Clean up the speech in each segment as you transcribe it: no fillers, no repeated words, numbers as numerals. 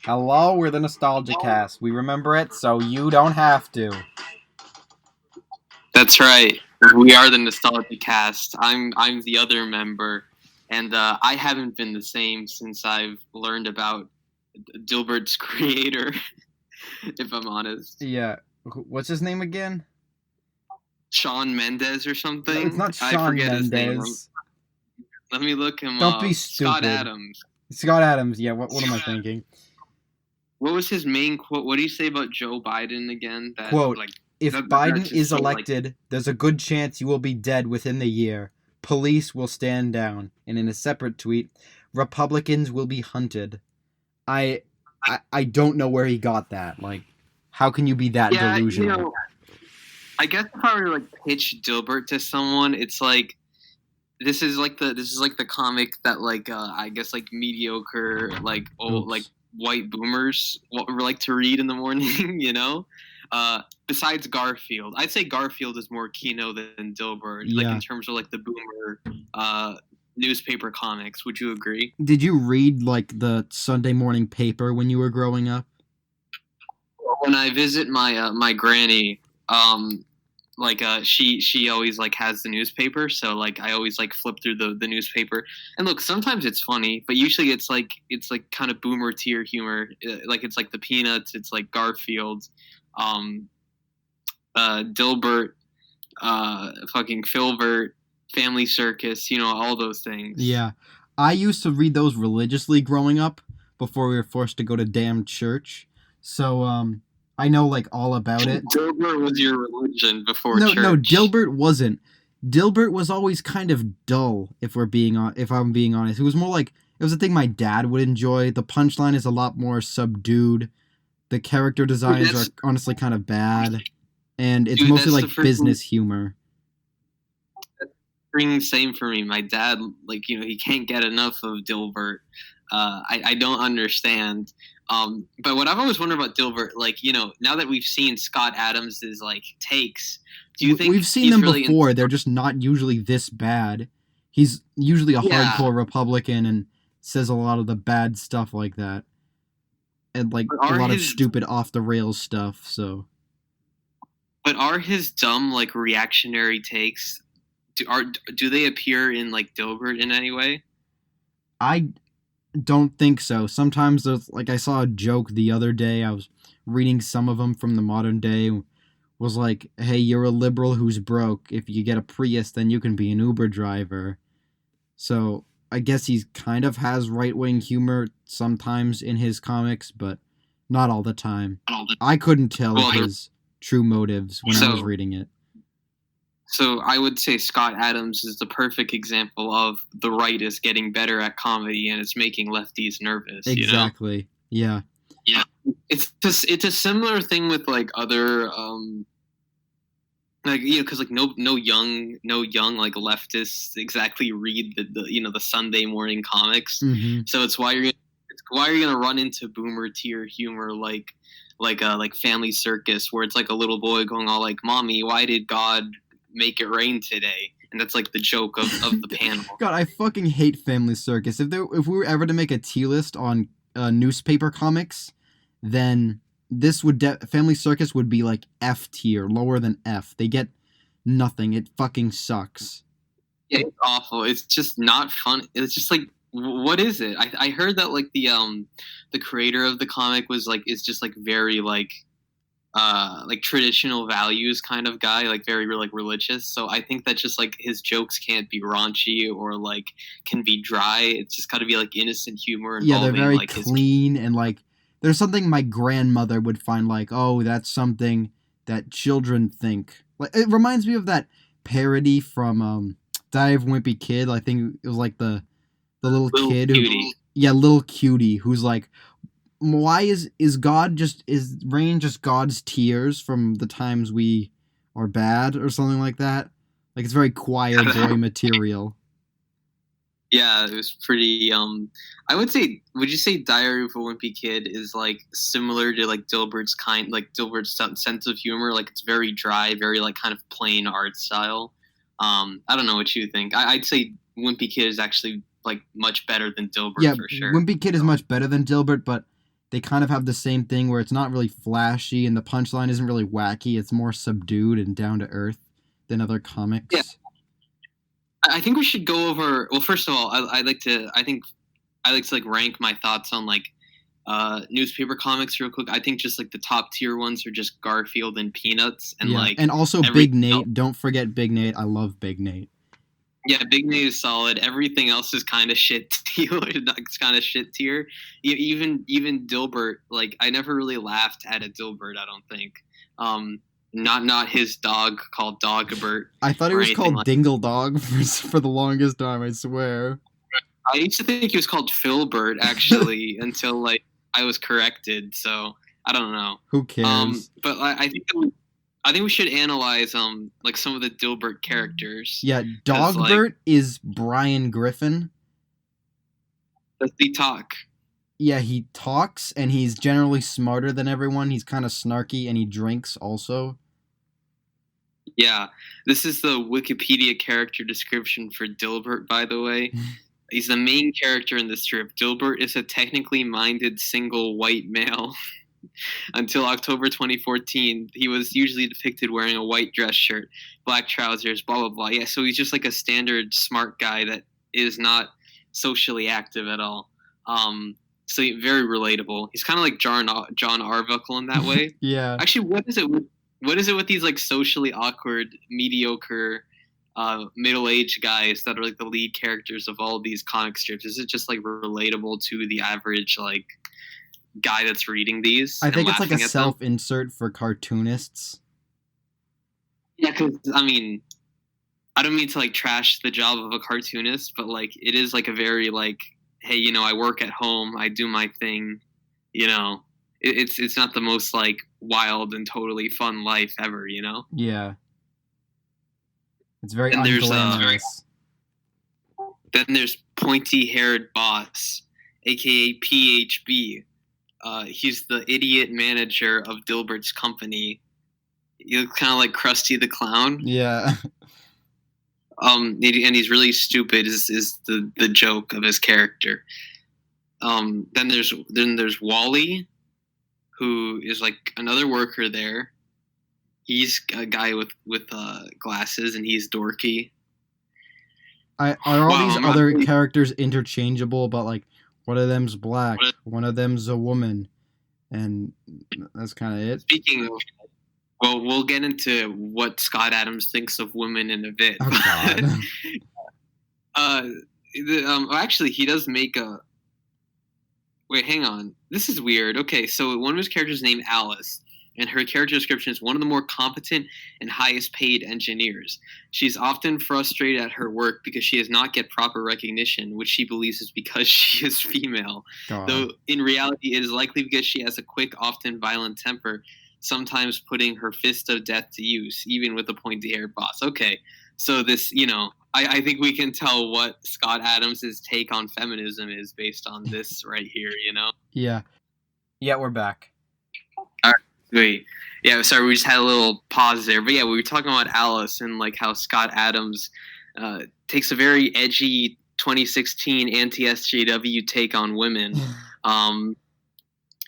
Hello, we're the NostalgiCast. We remember it, so you don't have to. That's right. We are the NostalgiCast. I'm the other member, and I haven't been the same since I've learned about Dilbert's creator. If I'm honest, Yeah. What's his name again? Shawn Mendes or something. No, it's not I Shawn forget his name. Mendes. Let me look him Don't up. be stupid. Scott Adams. Scott Adams, yeah, what am I thinking? What was his main quote? What do you say about Joe Biden again? That, Quote, like, if that Biden just is so, elected, there's a good chance you will be dead within the year. Police will stand down. And in a separate tweet, Republicans will be hunted. I don't know where he got that. Like, how can you be that delusional? You know, I guess if I were to like pitch Dilbert to someone, it's like this is like the comic that like I guess like mediocre like old like white boomers like to read in the morning, you know. Besides Garfield, I'd say Garfield is more Kino than Dilbert, like in terms of like the boomer newspaper comics. Would you agree? Did you read like the Sunday morning paper when you were growing up? When I visit my my granny, like she always like has the newspaper, so like I always like flip through the newspaper, and look, sometimes it's funny, but usually it's like kind of boomer tier humor, like it's like the Peanuts, it's like Garfield, Dilbert, fucking Filbert, Family Circus, you know, all those things. Yeah, I used to read those religiously growing up before we were forced to go to damn church, so I know like all about it. Dilbert was your religion before church. No, Dilbert wasn't. Dilbert was always kind of dull. If I'm being honest, it was more like it was a thing my dad would enjoy. The punchline is a lot more subdued. The character designs are honestly kind of bad, and it's mostly like business humor. Same for me. My dad, like, you know, he can't get enough of Dilbert. I don't understand. But what I've always wondered about Dilbert, like, you know, now that we've seen Scott Adams's like takes, do you think we've seen them really before? They're just not usually this bad. He's usually a hardcore Republican and says a lot of the bad stuff like that, and like a lot of stupid off the rails stuff. So, but are his dumb like reactionary takes? Do they appear in like Dilbert in any way? I don't think so. Sometimes there's like I saw a joke the other day. I was reading some of them from the modern day. Was like, hey, you're a liberal who's broke. If you get a Prius, then you can be an Uber driver. So I guess he kind of has right-wing humor sometimes in his comics, but not all the time. I couldn't tell his true motives when I was reading it. So I would say Scott Adams is the perfect example of the right is getting better at comedy and it's making lefties nervous. Exactly. You know? Yeah. It's a similar thing with like other like, you know, because like no young like leftists exactly read the you know the Sunday morning comics. Mm-hmm. So it's why you're gonna run into boomer tier humor like Family Circus, where it's like a little boy going all like, "Mommy, why did God make it rain today?" And that's like the joke of the panel. God, I fucking hate Family Circus. If we were ever to make a T list on newspaper comics, then this would Family Circus would be like F tier, lower than F. They get nothing. It fucking sucks. Yeah, it's awful. It's just not fun. It's just like, what is it? I heard that like the creator of the comic is just like very like traditional values kind of guy, like very like religious. So I think that just like his jokes can't be raunchy or like can be dry. It's just got to be like innocent humor. Yeah, they're very like, clean and like there's something my grandmother would find like, oh, that's something that children think. Like it reminds me of that parody from Diary of a Wimpy Kid. I think it was like the little kid cutie. Little cutie who's like, why is rain just God's tears from the times we are bad or something like that? Like it's very choir boy material. Yeah, it was pretty. I would say, would you say Diary of a Wimpy Kid is like similar to like Dilbert's sense of humor? Like it's very dry, very like kind of plain art style. I don't know what you think. I'd say Wimpy Kid is actually like much better than Dilbert for sure. Wimpy Kid is much better than Dilbert, but they kind of have the same thing where it's not really flashy and the punchline isn't really wacky. It's more subdued and down to earth than other Yeah, comics. I think we should go over. Well, first of all, I like to. I think I like to like rank my thoughts on like newspaper comics real quick. I think just like the top tier ones are just Garfield and Peanuts, and Yeah, like and also Big everything else. Nate. Don't forget Big Nate. I love Big Nate. Yeah, Big Nate is solid. Everything else is kind of shit tier. It's kind of shit tier. Even Dilbert, like I never really laughed at a Dilbert. I don't think. Not his dog called Dogabert I thought it or was anything called like. Dingle Dog for the longest time. I swear. I used to think he was called Filbert actually until like I was corrected. So I don't know. Who cares? But I think we should analyze like some of the Dilbert characters Yeah, because like Dogbert is Brian Griffin. does he talk? Yeah, he talks and he's generally smarter than everyone. He's kind of snarky and he drinks also. Yeah, this is the Wikipedia character description for Dilbert, by the way. He's the main character in the strip. Dilbert is a technically minded single white male. Until October 2014, he was usually depicted wearing a white dress shirt, black trousers, blah, blah, blah. Yeah, so he's just like a standard smart guy that is not socially active at all. So very relatable. He's kind of like John Arbuckle in that way. Yeah. Actually, what is it with these like socially awkward, mediocre, middle-aged guys that are like the lead characters of all these comic strips? Is it just like relatable to the average like guy that's reading these? I and think it's like a laughing at them? self-insert for cartoonists. Yeah, because I mean, I don't mean to like trash the job of a cartoonist, but like it is like a very like, hey, you know, I work at home, I do my thing, you know. It's not the most like wild and totally fun life ever, you know. Yeah. It's very And there's unglamorous. then there's pointy-haired boss, aka PHB. He's the idiot manager of Dilbert's company. He looks kind of like Krusty the Clown. Yeah. And he's really stupid. Is the joke of his character. Then there's Wally, who is like another worker there. He's a guy with glasses, and he's dorky. Are all Wow, these I'm other not- characters interchangeable? But like, one of them's black, one of them's a woman, and that's kind of it. Speaking of, well, we'll get into what Scott Adams thinks of women in a bit. Oh God. Actually, he does make a. Wait, hang on. This is weird. Okay, so one of his characters is named Alice, and her character description is one of the more competent and highest paid engineers. She's often frustrated at her work because she does not get proper recognition, which she believes is because she is female. God. Though in reality, it is likely because she has a quick, often violent temper, sometimes putting her fist of death to use, even with a pointy-haired boss. Okay, so this, you know, I think we can tell what Scott Adams' take on feminism is based on this right here, you know? Yeah. Yeah, we're back. Wait, yeah, sorry, we just had a little pause there. But yeah, we were talking about Alice and like how Scott Adams takes a very edgy 2016 anti-SJW take on women.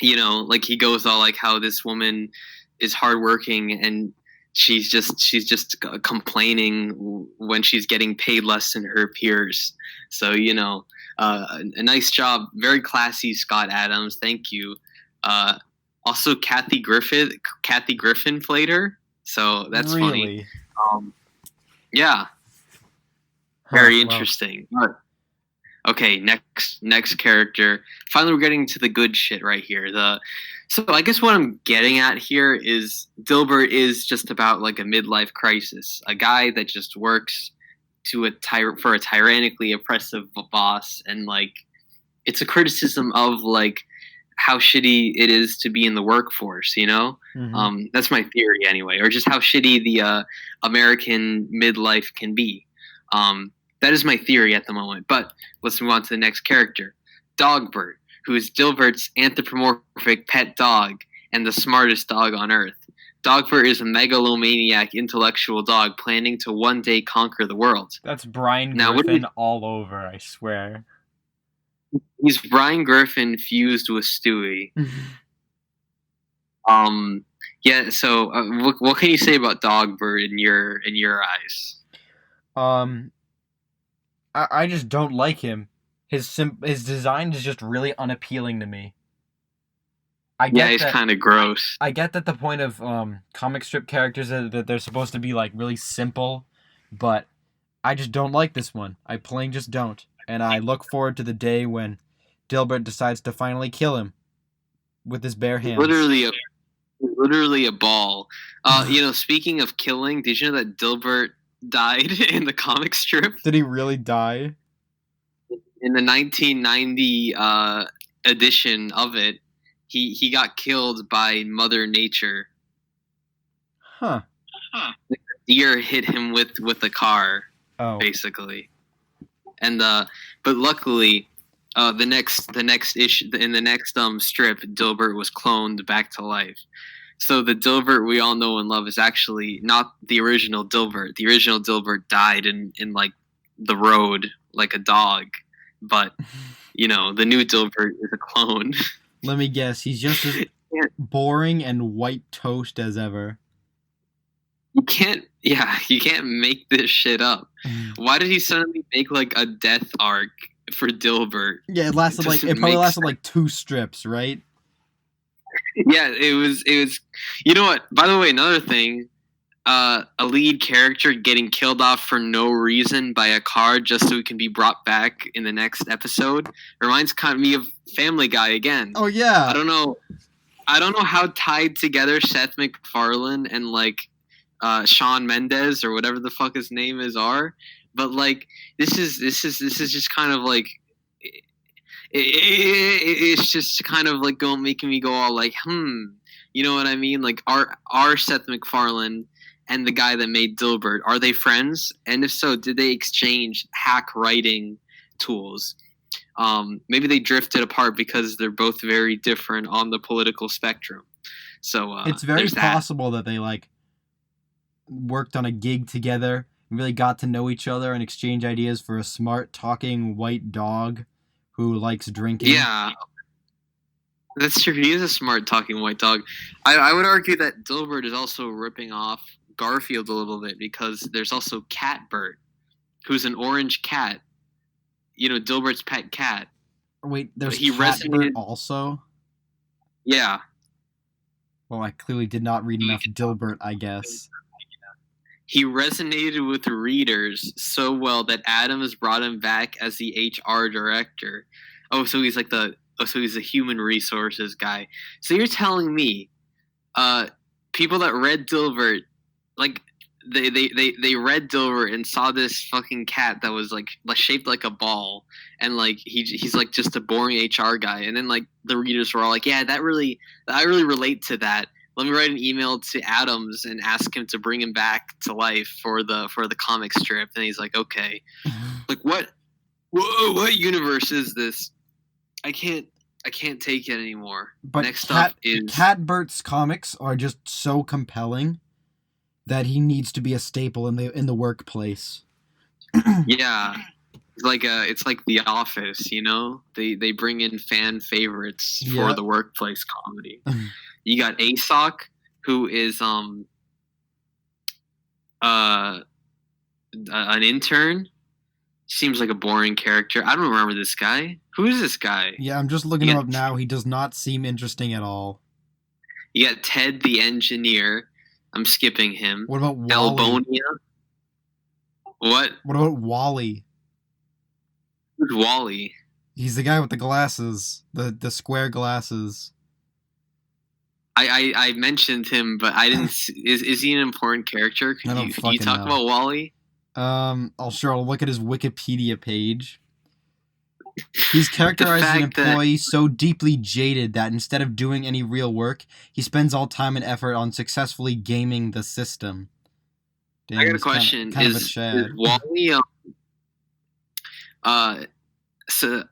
You know, like he goes all like how this woman is hardworking and she's just complaining when she's getting paid less than her peers. So, you know, a nice job, very classy, Scott Adams. Thank you. Also, Kathy Griffin played her, so that's really funny. Yeah, very interesting. Okay, next character. Finally, we're getting to the good shit right here. So I guess what I'm getting at here is Dilbert is just about like a midlife crisis, a guy that just works for a tyrannically oppressive boss, and like it's a criticism of like how shitty it is to be in the workforce, you know? Mm-hmm. That's my theory anyway, or just how shitty the American midlife can be. That is my theory at the moment. But let's move on to the next character, Dogbert, who is Dilbert's anthropomorphic pet dog and the smartest dog on Earth. Dogbert is a megalomaniac intellectual dog planning to one day conquer the world. That's Brian Griffin all over, I swear. He's Brian Griffin fused with Stewie. Yeah. So, what can you say about Dogbert in your eyes? I just don't like him. His design is just really unappealing to me. Yeah, he's kind of gross. I get that the point of comic strip characters is that they're supposed to be like really simple, but I just don't like this one. I plain just don't. And I look forward to the day when Dilbert decides to finally kill him with his bare hands. Literally a ball. Speaking of killing, did you know that Dilbert died in the comic strip? Did he really die? In the 1990 edition of it, he got killed by Mother Nature. Huh. The deer hit him with a car, basically. And but luckily, the next issue in the next strip, Dilbert was cloned back to life. So the Dilbert we all know and love is actually not the original Dilbert. The original Dilbert died in like the road like a dog, but the new Dilbert is a clone. Let me guess, he's just as boring and white toast as ever. You can't make this shit up. Why did he suddenly make like a death arc for Dilbert? Yeah, it probably lasted like 2 strips, right? Yeah, it was. You know what? By the way, another thing, a lead character getting killed off for no reason by a car just so he can be brought back in the next episode reminds me of Family Guy again. Oh yeah. I don't know how tied together Seth MacFarlane and like Shawn Mendes or whatever the fuck his name are, but like this is just kind of like it's just kind of like making me go all like you know what I mean? Like are Seth MacFarlane and the guy that made Dilbert, are they friends? And if so, did they exchange hack writing tools? Maybe they drifted apart because they're both very different on the political spectrum. So it's very possible that they like worked on a gig together, really got to know each other and exchange ideas for a smart talking white dog who likes drinking. Yeah, that's true. He is a smart talking white dog. I would argue that Dilbert is also ripping off Garfield a little bit because there's also Catbert, who's an orange cat. Dilbert's pet cat. Wait, there's Catbert also? Yeah. Well, I clearly did not read enough Dilbert, I guess. He resonated with readers so well that Adams brought him back as the HR director. Oh, so he's like he's a human resources guy. So you're telling me, people that read Dilbert, like they read Dilbert and saw this fucking cat that was like shaped like a ball, and like he's like just a boring HR guy, and then like the readers were all like, yeah, I really relate to that. Let me write an email to Adams and ask him to bring him back to life for the comic strip. And he's like, okay. Like what universe is this? I can't take it anymore. But next up is Catbert's comics are just so compelling that he needs to be a staple in the workplace. Yeah. It's like The Office, They bring in fan favorites for the workplace comedy. You got ASOC, who is an intern. Seems like a boring character. I don't remember this guy. Who is this guy? Yeah, I'm just looking him up now. He does not seem interesting at all. You got Ted the engineer. I'm skipping him. What about Wally? Albonia? What about Wally? Who's Wally? He's the guy with the glasses, the square glasses. I mentioned him, but I didn't. Is he an important character? Can you talk about Wally? I'll look at his Wikipedia page. He's characterized as an employee so deeply jaded that instead of doing any real work, he spends all time and effort on successfully gaming the system. Damn, I got a question. Is Wally? So,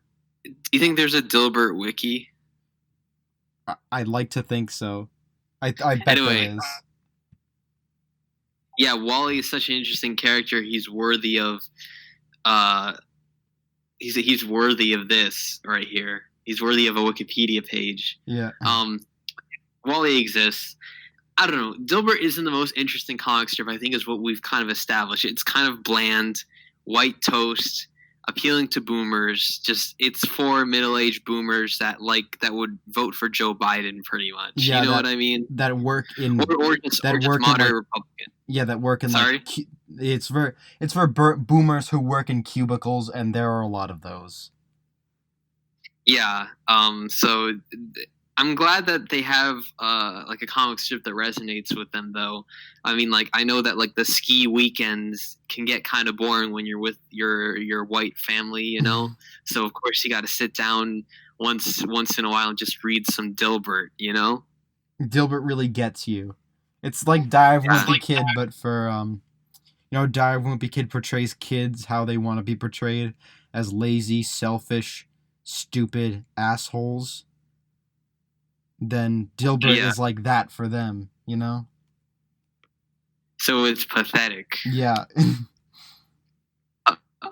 do you think there's a Dilbert wiki? I'd like to think so. I bet there is. Yeah, Wally is such an interesting character. He's worthy of he's worthy of this right here. He's worthy of a Wikipedia page. Yeah. While he exists, I don't know. Dilbert isn't the most interesting comic strip. I think is what we've kind of established. It's kind of bland, white toast, appealing to boomers. Just it's for middle-aged boomers that would vote for Joe Biden, pretty much. Yeah, you know what I mean? That work in or just moderate Republican. Yeah, that work in Sorry? it's for boomers who work in cubicles, and there are a lot of those. Yeah. So I'm glad that they have like a comic strip that resonates with them, though. I mean, like I know that like the ski weekends can get kind of boring when you're with your white family, you know. So of course you got to sit down once in a while and just read some Dilbert, you know. Dilbert really gets you. It's like Diary of a Wimpy Kid, but for Diary of a Wimpy Kid portrays kids how they want to be portrayed, as lazy, selfish, stupid assholes. Then Dilbert is like that for them, you know? So it's pathetic. Yeah.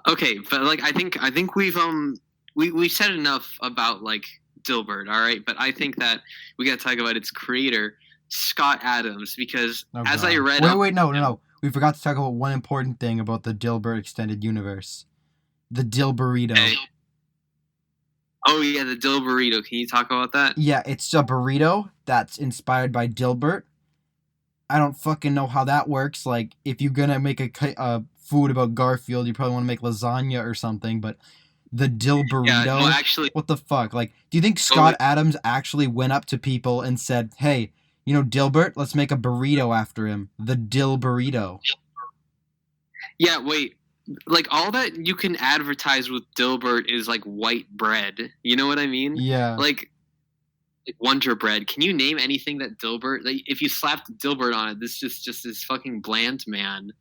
Okay, but like I think we've said enough about like Dilbert, all right? But I think that we got to talk about its creator, Scott Adams, because as I read no. We forgot to talk about one important thing about the Dilbert extended universe. The Dilberito. Okay. Oh yeah, the Dilberito. Can you talk about that? Yeah, it's a burrito that's inspired by Dilbert. I don't fucking know how that works. Like, if you're gonna make a food about Garfield, you probably want to make lasagna or something, but the Dilberito? Yeah, no, actually... What the fuck? Like, do you think Scott Adams actually went up to people and said, hey, you know Dilbert? Let's make a burrito after him. The Dilberito. Yeah, wait. Like, all that you can advertise with Dilbert is, like, white bread. You know what I mean? Yeah. Like Wonder Bread. Can you name anything that Dilbert... Like, if you slapped Dilbert on it, this is just this fucking bland man.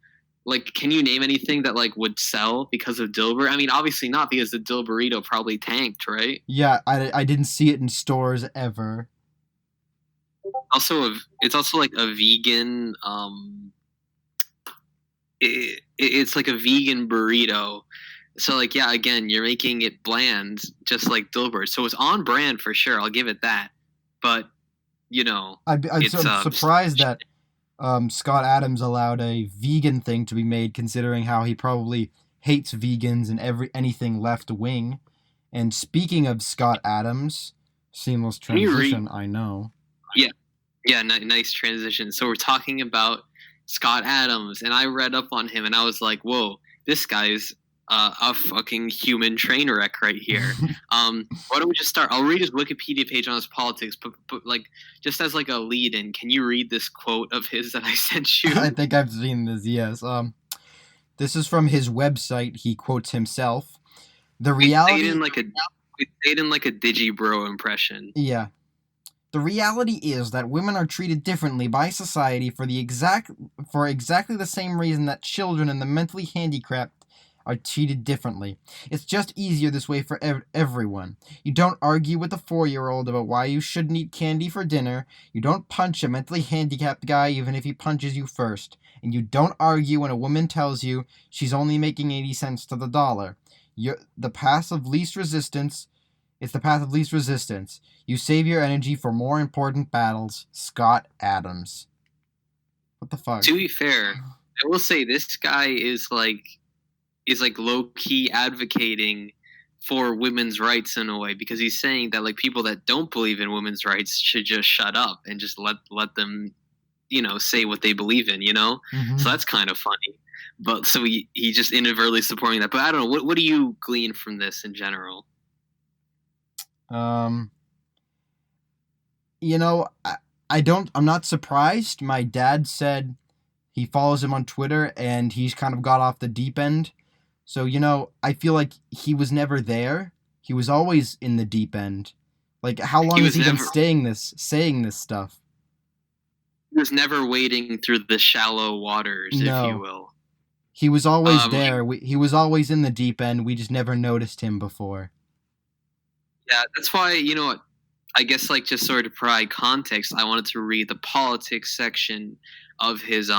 Like, can you name anything that, like, would sell because of Dilbert? I mean, obviously not, because the Dilberito probably tanked, right? Yeah, I didn't see it in stores ever. It's also, like, a vegan... It's like a vegan burrito. So, like, yeah, again, you're making it bland, just like Dilbert. So it's on brand for sure. I'll give it that. But, you know, I'm surprised that Scott Adams allowed a vegan thing to be made, considering how he probably hates vegans and anything left wing. And speaking of Scott Adams, seamless transition, I know. Yeah, nice transition. So we're talking about Scott Adams, and I read up on him, and I was like, whoa, this guy's a fucking human train wreck right here. Why don't we just start? I'll read his Wikipedia page on his politics, but like, just as like a lead-in, can you read this quote of his that I sent you? I think I've seen this, yes. This is from his website. He quotes himself. The reality... We stayed in like a Digibro impression. Yeah. The reality is that women are treated differently by society for exactly the same reason that children and the mentally handicapped are treated differently. It's just easier this way for everyone. You don't argue with a 4-year-old about why you shouldn't eat candy for dinner. You don't punch a mentally handicapped guy even if he punches you first. And you don't argue when a woman tells you she's only making 80 cents to the dollar. It's the path of least resistance. You save your energy for more important battles. Scott Adams. What the fuck? To be fair, I will say this guy is like low-key advocating for women's rights in a way, because he's saying that like people that don't believe in women's rights should just shut up and just let them, you know, say what they believe in, you know? Mm-hmm. So that's kind of funny. But so he just inadvertently supporting that. But I don't know, what do you glean from this in general? You know, I'm not surprised. My dad said he follows him on Twitter and he's kind of got off the deep end. So, you know, I feel like he was never there. He was always in the deep end. Like, how long has he been saying this stuff? He was never wading through the shallow waters, if you will. He was always there. He was always in the deep end. We just never noticed him before. Yeah, that's why, you know what, I guess, like, just sort of provide context, I wanted to read the politics section of his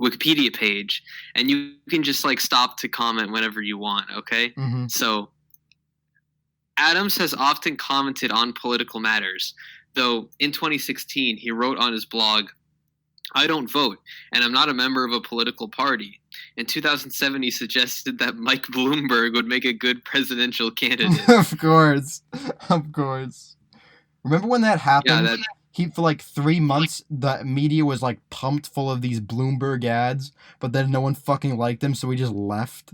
Wikipedia page, and you can just like stop to comment whenever you want. Okay, Mm-hmm. so Adams has often commented on political matters, though in 2016 he wrote on his blog, "I don't vote, and I'm not a member of a political party." In 2007, he suggested that Mike Bloomberg would make a good presidential candidate. Of course. Of course. Remember when that happened? Yeah, For like 3 months, the media was like pumped full of these Bloomberg ads, but then no one fucking liked him, so he just left.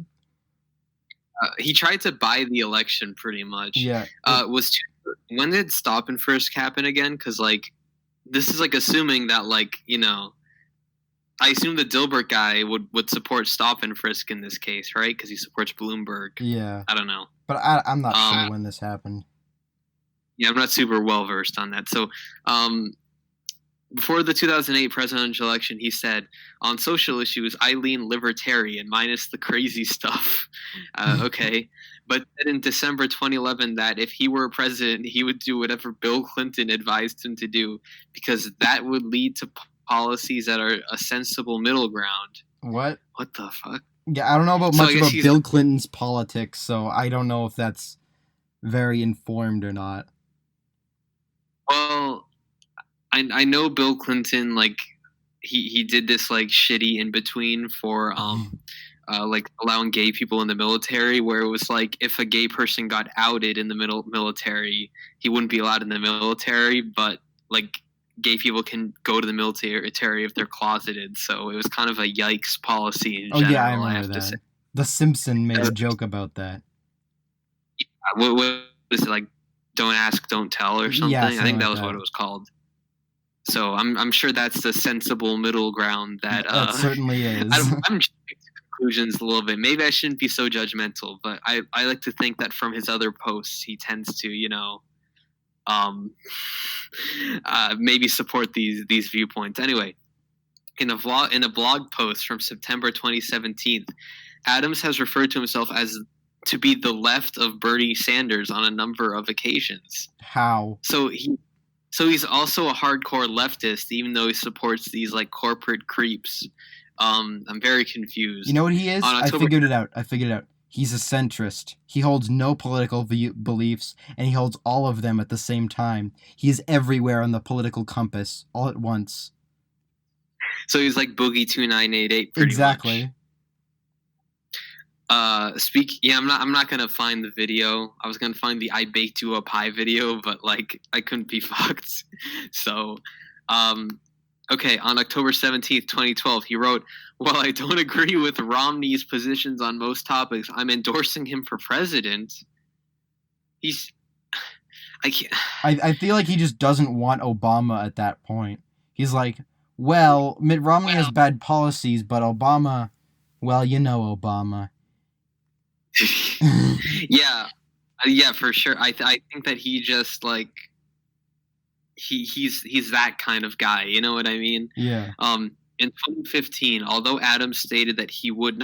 He tried to buy the election pretty much. Yeah. When did stop and frisk happen again? Because like this is like assuming that like I assume the Dilbert guy would support stop and frisk in this case, right? Because he supports Bloomberg. Yeah. I don't know. But I'm not sure when this happened. Yeah, I'm not super well versed on that. So, before the 2008 presidential election, he said, "On social issues, I lean libertarian, minus the crazy stuff." Okay. But said in December 2011 that if he were president, he would do whatever Bill Clinton advised him to do, because that would lead to policies that are a sensible middle ground. What? What the fuck? Yeah, I don't know much about Bill Clinton's politics, so I don't know if that's very informed or not. Well, I know Bill Clinton, like he did this like shitty in between for like allowing gay people in the military, where it was like if a gay person got outed in the military, he wouldn't be allowed in the military, but like gay people can go to the military if they're closeted. So it was kind of a yikes policy in general. Yeah, I remember that. The Simpson made a joke about that. Yeah, what is it, like don't ask, don't tell or something? Yeah, I think that was what it was called. So I'm sure that's the sensible middle ground that it certainly is. I'm jumping to conclusions a little bit. Maybe I shouldn't be so judgmental, but I like to think that from his other posts he tends to, maybe support these viewpoints. Anyway, in a blog post from September 2017, Adams has referred to himself as to be the left of Bernie Sanders on a number of occasions. How? So he's also a hardcore leftist, even though he supports these like corporate creeps. I'm very confused. You know what he is? I figured it out. He's a centrist. He holds no political beliefs, and he holds all of them at the same time. He is everywhere on the political compass, all at once. So he's like Boogie 2988. Exactly. Much. I'm not gonna find the video. I was gonna find the I baked you a pie video, but like I couldn't be fucked. So, okay, on October 17th, 2012, he wrote, "While I don't agree with Romney's positions on most topics, I'm endorsing him for president." I can't. I feel like he just doesn't want Obama at that point. He's like, well, Mitt Romney has bad policies, but Obama, well, Obama. Yeah, for sure. I think that he just like he's that kind of guy. You know what I mean? Yeah. In 2015, although Adams stated that he would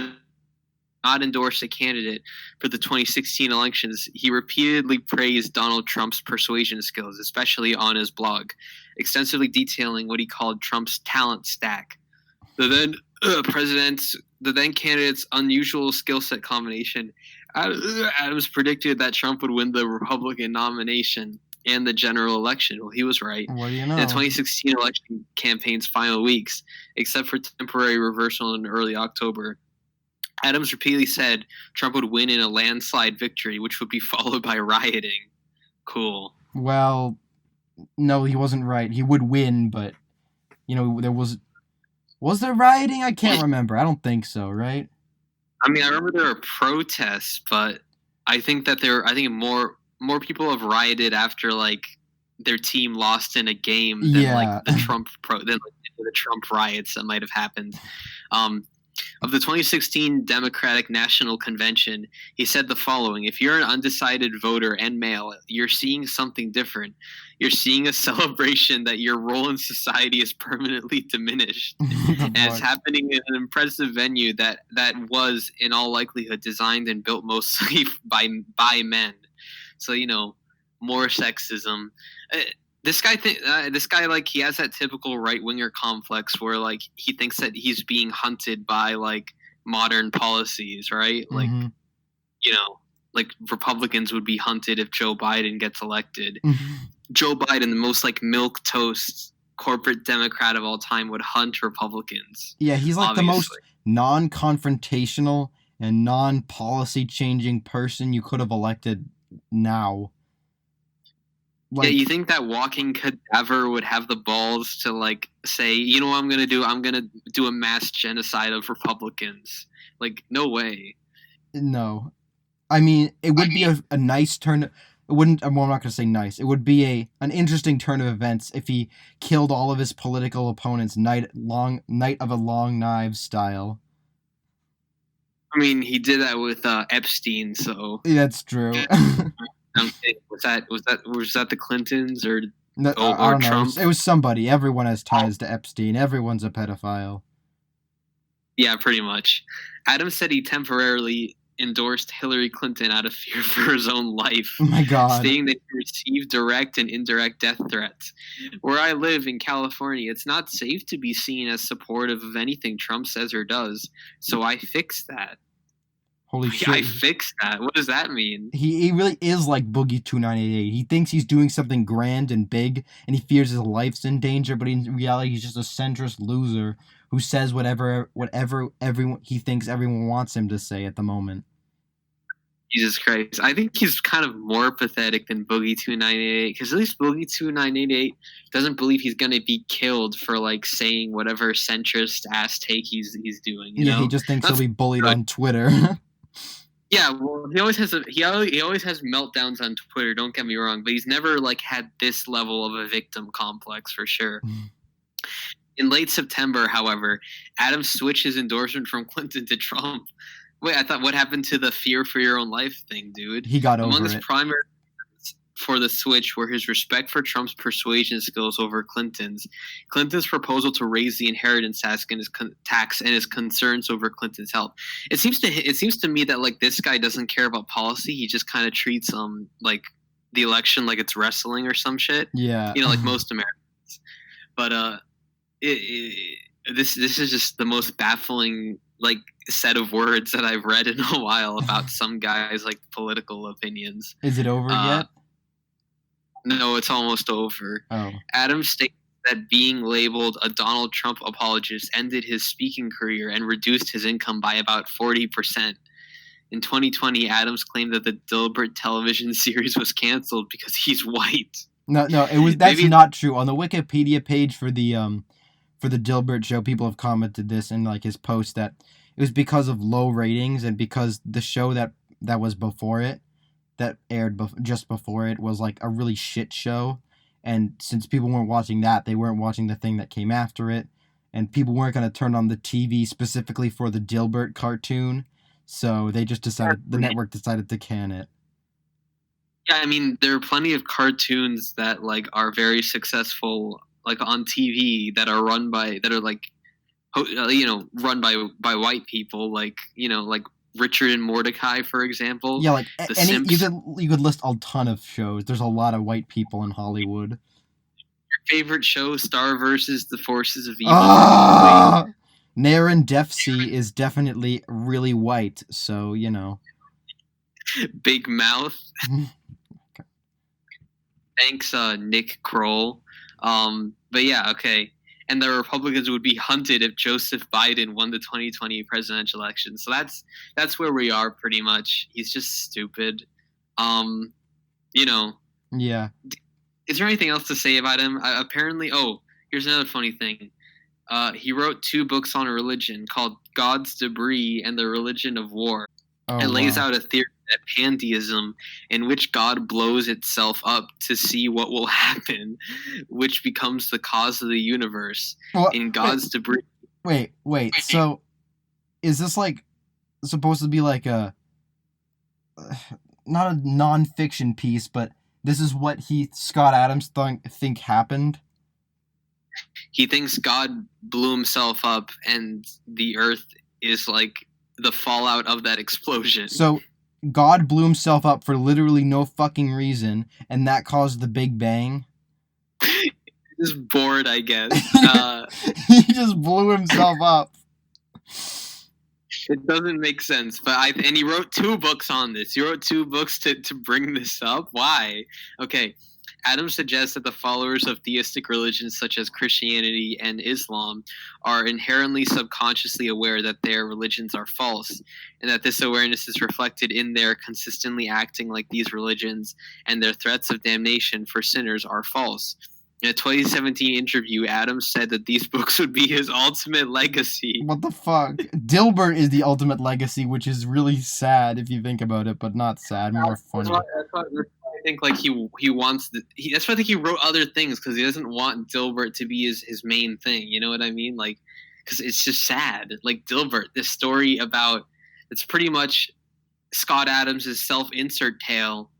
not endorse a candidate for the 2016 elections, he repeatedly praised Donald Trump's persuasion skills, especially on his blog, extensively detailing what he called Trump's talent stack. The then candidate's unusual skill set combination. Adams predicted that Trump would win the Republican nomination and the general election. Well, he was right. What do you know? In the 2016 election campaign's final weeks, except for temporary reversal in early October, Adams repeatedly said Trump would win in a landslide victory, which would be followed by rioting. Cool. Well, no, he wasn't right. He would win, but, there was there rioting? I can't remember. I don't think so, right? I mean, I remember there were protests, but I think that more people have rioted after like their team lost in a game than like the Trump the Trump riots that might have happened. Of the 2016 Democratic National Convention, he said the following: "If you're an undecided voter and male, you're seeing something different. You're seeing a celebration that your role in society is permanently diminished. And it's happening in an impressive venue that was, in all likelihood, designed and built mostly by men." So, more sexism. This guy, like, he has that typical right winger complex where, like, he thinks that he's being hunted by, like, modern policies, right? Like, Mm-hmm. you know, like Republicans would be hunted if Joe Biden gets elected. Mm-hmm. Joe Biden, the most like milk toast corporate Democrat of all time, would hunt Republicans. Yeah, he's like obviously. the most non-confrontational and non-policy changing person you could have elected now. Like, yeah, you think that walking cadaver would have the balls to, like, say, you know what I'm gonna do? I'm gonna do a mass genocide of Republicans. Like, no way. No. I mean, it would be a nice turn. It wouldn't. Well, I'm not going to say nice. It would be an interesting turn of events if he killed all of his political opponents night of a long knives style. I mean, he did that with Epstein, so that's true. was that the Clintons or I don't Trump? know. It was somebody. Everyone has ties to Epstein. Everyone's a pedophile. Yeah, pretty much. Adams said he temporarily endorsed Hillary Clinton out of fear for his own life. Oh my God. Stating that he received direct and indirect death threats. Where I live in California, it's not safe to be seen as supportive of anything Trump says or does. So I fixed that. Holy shit. I fixed that. What does that mean? He really is like Boogie 2988. He thinks he's doing something grand and big, and he fears his life's in danger, but in reality he's just a centrist loser who says whatever everyone he thinks everyone wants him to say at the moment. Jesus Christ. I think he's kind of more pathetic than Boogie 2988, because at least Boogie 2988 doesn't believe he's going to be killed for, like, saying whatever centrist ass take he's doing. You know? He just thinks he'll be bullied on Twitter. Yeah, well, he always has meltdowns on Twitter. Don't get me wrong, but he's never, like, had this level of a victim complex for sure. In late September, however, Adams switched his endorsement from Clinton to Trump. Wait, I thought, what happened to the fear for your own life thing, dude? He got over it. Among his primary reasons for the switch were his respect for Trump's persuasion skills over Clinton's proposal to raise the inheritance tax and his concerns over Clinton's health. It seems to me that, like, this guy doesn't care about policy. He just kind of treats like the election like it's wrestling or some shit. Yeah, like most Americans. But this is just the most baffling, like, set of words that I've read in a while about some guys' like political opinions. Is it over yet? No, it's almost over. Oh. Adams stated that being labeled a Donald Trump apologist ended his speaking career and reduced his income by about 40%. In 2020, Adams claimed that the Dilbert television series was canceled because he's white. No, that's not true. On the Wikipedia page for the Dilbert show, people have commented this in, like, his post that it was because of low ratings and because the show that was before it, that aired just before it, was like a really shit show. And since people weren't watching that, they weren't watching the thing that came after it. And people weren't going to turn on the TV specifically for the Dilbert cartoon. So they just the network decided to can it. Yeah, I mean, there are plenty of cartoons that, like, are very successful, like, on TV that are run by white people, like, like Richard and Mordecai, for example. Yeah, like you could list a ton of shows. There's a lot of white people in Hollywood. Your favorite show, Star versus the Forces of Evil. Naren Defsey is definitely really white, so Big Mouth. Okay. Thanks, Nick Kroll. But yeah, okay. And the Republicans would be hunted if Joseph Biden won the 2020 presidential election. So that's where we are pretty much. He's just stupid. Yeah. Is there anything else to say about him? Apparently, here's another funny thing. He wrote 2 books on religion called God's Debris and the Religion of War. It lays out a theory that pantheism, in which God blows itself up to see what will happen, which becomes the cause of the universe. In God's Debris. Wait. So, is this like supposed to be like a not a non-fiction piece, but this is what Scott Adams think happened? He thinks God blew himself up, and the Earth is like the fallout of that explosion. So God blew himself up for literally no fucking reason, and that caused the Big Bang? Just bored, I guess. He just blew himself up. It doesn't make sense, but and he wrote 2 books on this. He wrote 2 books to bring this up. Why? Okay. Adams suggests that the followers of theistic religions such as Christianity and Islam are inherently subconsciously aware that their religions are false, and that this awareness is reflected in their consistently acting like these religions, and their threats of damnation for sinners are false. In a 2017 interview, Adams said that these books would be his ultimate legacy. What the fuck? Dilbert is the ultimate legacy, which is really sad if you think about it, but not sad, more funny. That's why I think like he wants that's why I think he wrote other things, because he doesn't want Dilbert to be his main thing. You know what I mean? Like, because it's just sad. Like Dilbert, this story about it's pretty much Scott Adams' self-insert tale.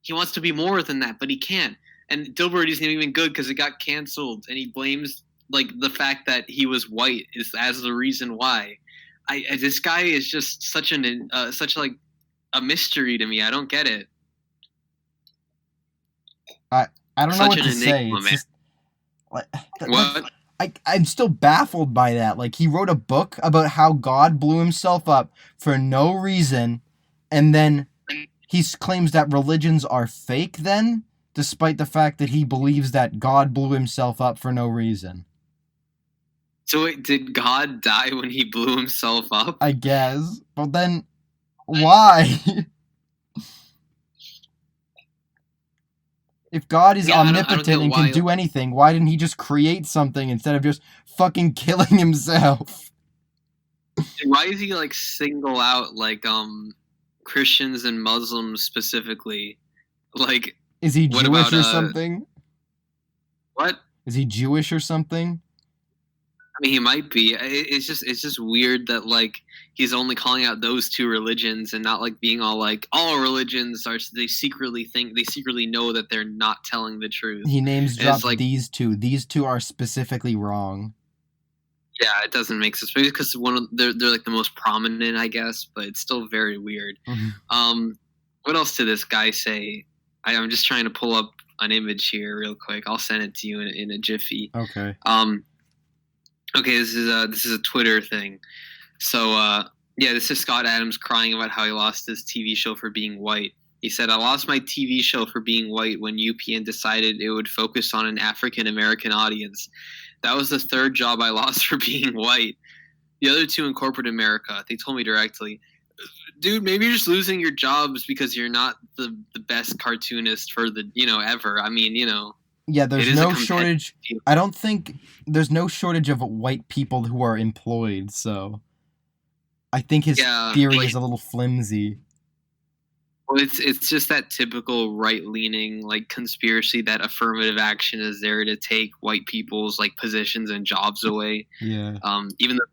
He wants to be more than that, but he can't. And Dilbert isn't even good because it got canceled, and he blames like the fact that he was white as the reason why. This guy is just such like a mystery to me. I don't get it. I don't know what to say. It's just, like, what? I'm still baffled by that. Like, he wrote a book about how God blew himself up for no reason, and then he claims that religions are fake then, despite the fact that he believes that God blew himself up for no reason. So wait, did God die when he blew himself up? I guess. But then, why? If God is omnipotent and can do anything, why didn't he just create something instead of just fucking killing himself? Why does he like single out like Christians and Muslims specifically? Like, is he Jewish or something? What? Is he Jewish or something? I mean, he might be. It's just weird that like he's only calling out those 2 religions and not like being all like all religions are. They secretly know that they're not telling the truth. He names drops like, these 2. These 2 are specifically wrong. Yeah, it doesn't make sense. Maybe because they're like the most prominent, I guess, but it's still very weird. Mm-hmm. What else did this guy say? I'm just trying to pull up an image here real quick. I'll send it to you in a jiffy. Okay. Okay, this is a Twitter thing. So, this is Scott Adams crying about how he lost his TV show for being white. He said, "I lost my TV show for being white when UPN decided it would focus on an African-American audience. That was the 3rd job I lost for being white. The other 2 in corporate America. They told me directly, dude, maybe you're just losing your jobs because you're not the best cartoonist for the, ever. I mean, Yeah, there's no shortage. I don't think there's no shortage of white people who are employed, so I think his theory is a little flimsy. Well, it's just that typical right-leaning like conspiracy that affirmative action is there to take white people's like positions and jobs away. Yeah. Even though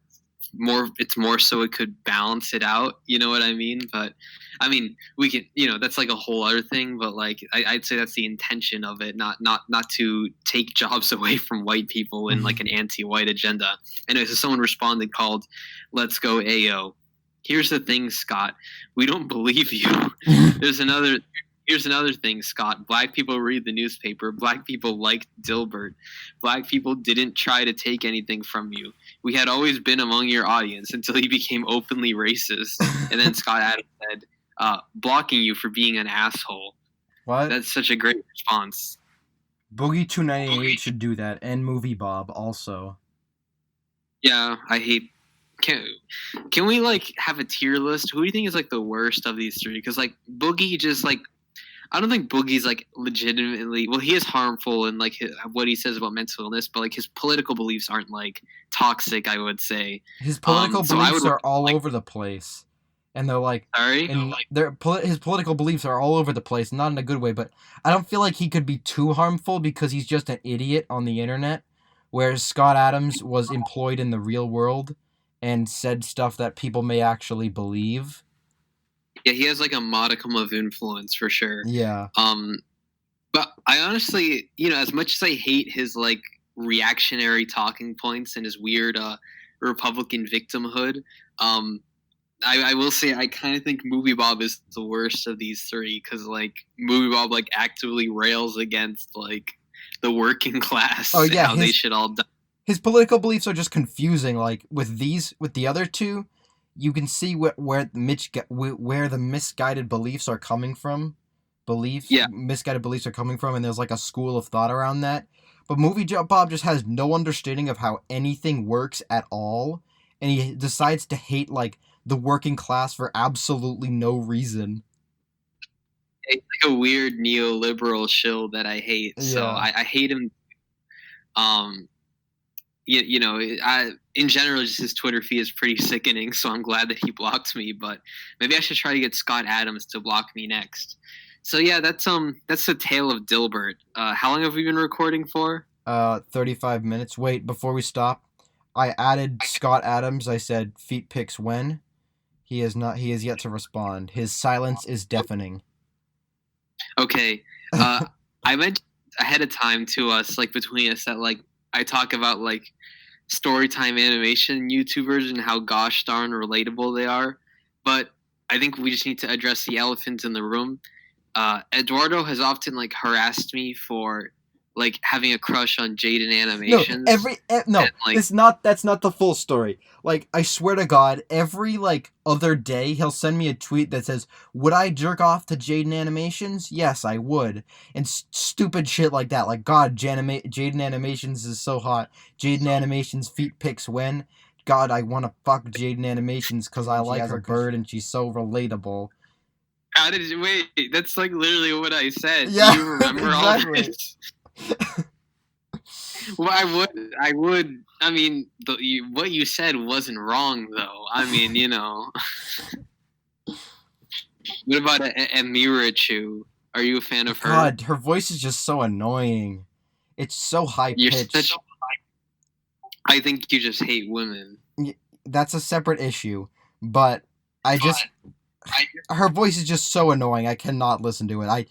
it's more so it could balance it out, you know what I mean? But I mean, we can, that's like a whole other thing, but like I'd say that's the intention of it, not to take jobs away from white people in like an anti-white agenda. Anyway, so someone responded called "Let's Go AO." Here's the thing, Scott. We don't believe you. Here's another thing, Scott. Black people read the newspaper. Black people liked Dilbert. Black people didn't try to take anything from you. We had always been among your audience until you became openly racist. And then Scott Adams said, blocking you for being an asshole. What? That's such a great response. Boogie298 should do that, and Movie Bob also. Yeah, I hate... Can we like have a tier list? Who do you think is like the worst of these 3? Because like Boogie just like... I don't think Boogie's like legitimately... Well, he is harmful in like what he says about mental illness, but like his political beliefs aren't like toxic, I would say. His political beliefs are all over the place. And they're like... Sorry? His political beliefs are all over the place, not in a good way, but I don't feel like he could be too harmful because he's just an idiot on the internet, whereas Scott Adams was employed in the real world and said stuff that people may actually believe. Yeah, he has like a modicum of influence for sure. Yeah. But I honestly, as much as I hate his like reactionary talking points and his weird Republican victimhood, I will say I kind of think Movie Bob is the worst of these 3 because like Movie Bob like actively rails against like the working class. Oh yeah, how they should all die. His political beliefs are just confusing. Like with the other two, you can see where the misguided beliefs are coming from. Misguided beliefs are coming from, and there's like a school of thought around that. But Movie Bob just has no understanding of how anything works at all, and he decides to hate like the working class for absolutely no reason. It's like a weird neoliberal shill that I hate. Yeah. So I hate him. In general, just his Twitter feed is pretty sickening. So I'm glad that he blocked me. But maybe I should try to get Scott Adams to block me next. So yeah, that's the tale of Dilbert. How long have we been recording for? 35 minutes. Wait, before we stop, I added Scott Adams. I said feet pics when. He has yet to respond. His silence is deafening. Okay. I meant ahead of time to us, like between us, that like I talk about like Storytime animation YouTubers and how gosh darn relatable they are. But I think we just need to address the elephant in the room. Eduardo has often like harassed me for like having a crush on Jaiden Animations. That's not the full story. Like I swear to God, every like other day he'll send me a tweet that says, "Would I jerk off to Jaiden Animations? Yes, I would." And stupid shit like that. Like, God, Jaiden Animations is so hot. Jaiden Animations feet pics when. God, I want to fuck Jaiden Animations because I like her bird and she's so relatable. How did you wait? That's like literally what I said. Yeah, do you remember exactly. All this? Well, I would. I mean, what you said wasn't wrong, though. I mean, you know. What about Amirachu? Are you a fan of her? God, her voice is just so annoying. It's so high pitched. I think you just hate women. That's a separate issue, but her voice is just so annoying. I cannot listen to it.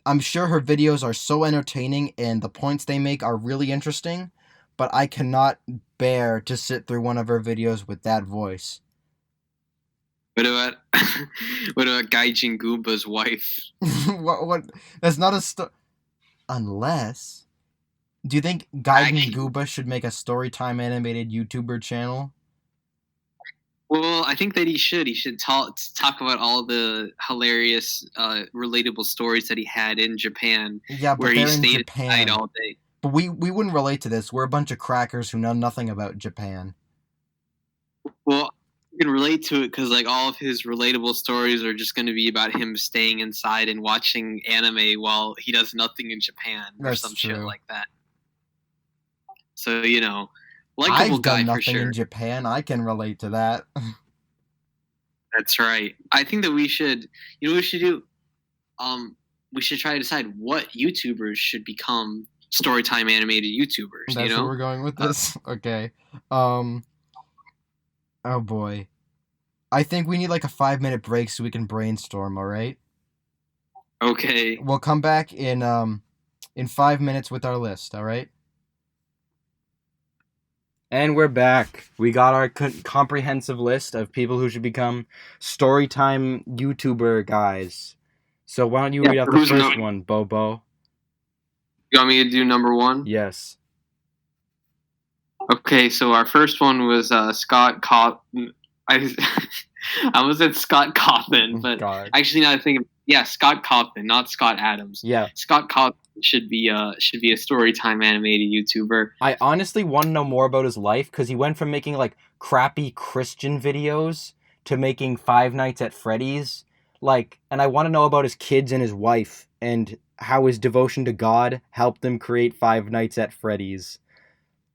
I'm sure her videos are so entertaining and the points they make are really interesting, but I cannot bear to sit through one of her videos with that voice. What about Gaijin Goomba's wife? What? That's not a Unless, do you think Gaijin Goomba should make a Storytime animated YouTuber channel? Well, I think that he should. He should talk about all the hilarious, relatable stories that he had in Japan. Yeah, but where they're he stayed in Japan all day. But we wouldn't relate to this. We're a bunch of crackers who know nothing about Japan. Well, you can relate to it because like all of his relatable stories are just going to be about him staying inside and watching anime while he does nothing in Japan or some shit like that. So you know. I've done nothing in Japan. I can relate to that. That's right. I think that we should. You know what we should do? We should try to decide what YouTubers should become Storytime animated YouTubers. That's where we're going with this? Okay. Oh boy. I think we need like a 5-minute break so we can brainstorm, alright? Okay. We'll come back in 5 minutes with our list, alright? And we're back. We got our comprehensive list of people who should become Storytime YouTuber guys. So why don't you read out the first one, Bobo? You want me to do number one? Yes. Okay, so our first one was Scott Coffin. I almost said Scott Coffin, but actually now I think Scott Coffin, not Scott Adams. Yeah. Scott Coffin should be a Storytime animated YouTuber. I honestly want to know more about his life because he went from making like crappy Christian videos to making Five Nights at Freddy's. And I want to know about his kids and his wife and how his devotion to God helped them create Five Nights at Freddy's.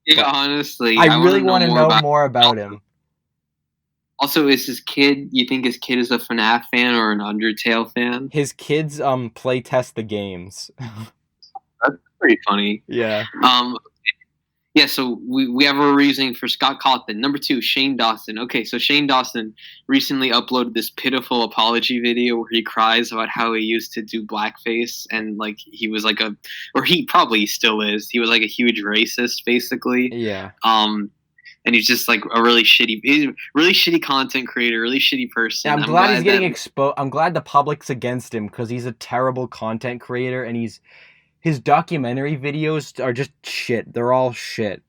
Yeah, honestly, I really want to know more about him. Also, is his kid? You think his kid is a FNAF fan or an Undertale fan? His kids play test the games. That's pretty funny. Yeah. Yeah, so we have a reasoning for Scott Cawthon. Number 2, Shane Dawson. Okay, so Shane Dawson recently uploaded this pitiful apology video where he cries about how he used to do blackface and like he was like or he probably still is. He was like a huge racist, basically. Yeah. And he's just like a really shitty content creator, really shitty person. Yeah, I'm glad he's getting exposed. I'm glad the public's against him because he's a terrible content creator and his documentary videos are just shit. They're all shit.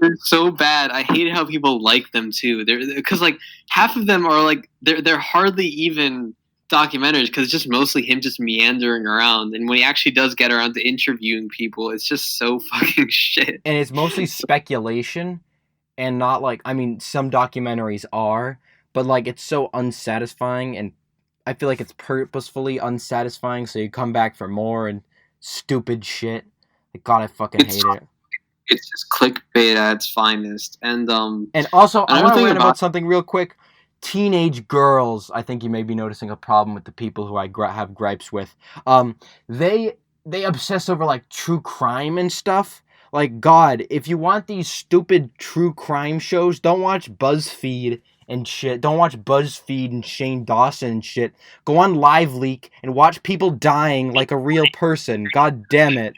They're so bad. I hate how people like them too. Because like half of them are like they're hardly even documentaries because it's just mostly him just meandering around. And when he actually does get around to interviewing people, it's just so fucking shit. And it's mostly speculation, and not like, I mean, some documentaries are, but like it's so unsatisfying, and I feel like it's purposefully unsatisfying, so you come back for more and stupid shit. Like, God, I fucking hate it. It's just clickbait at its finest. And also, I want to rant about something real quick. Teenage girls, I think you may be noticing a problem with the people who I have gripes with. They obsess over like true crime and stuff. Like, God, if you want these stupid true crime shows, don't watch BuzzFeed and shit. Don't watch BuzzFeed and Shane Dawson and shit. Go on LiveLeak and watch people dying like a real person. God damn it.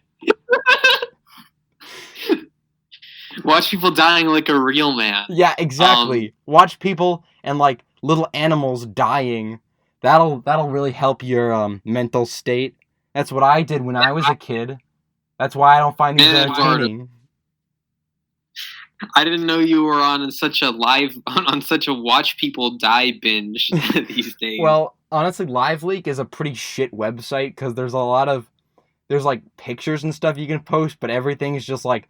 Watch people dying like a real man. Yeah, exactly. Watch people and like little animals dying. That'll really help your mental state. That's what I did when I was a kid. That's why I don't find these entertaining. I didn't know you were on such a watch people die binge these days. Well, honestly, LiveLeak is a pretty shit website because there's like pictures and stuff you can post, but everything is just like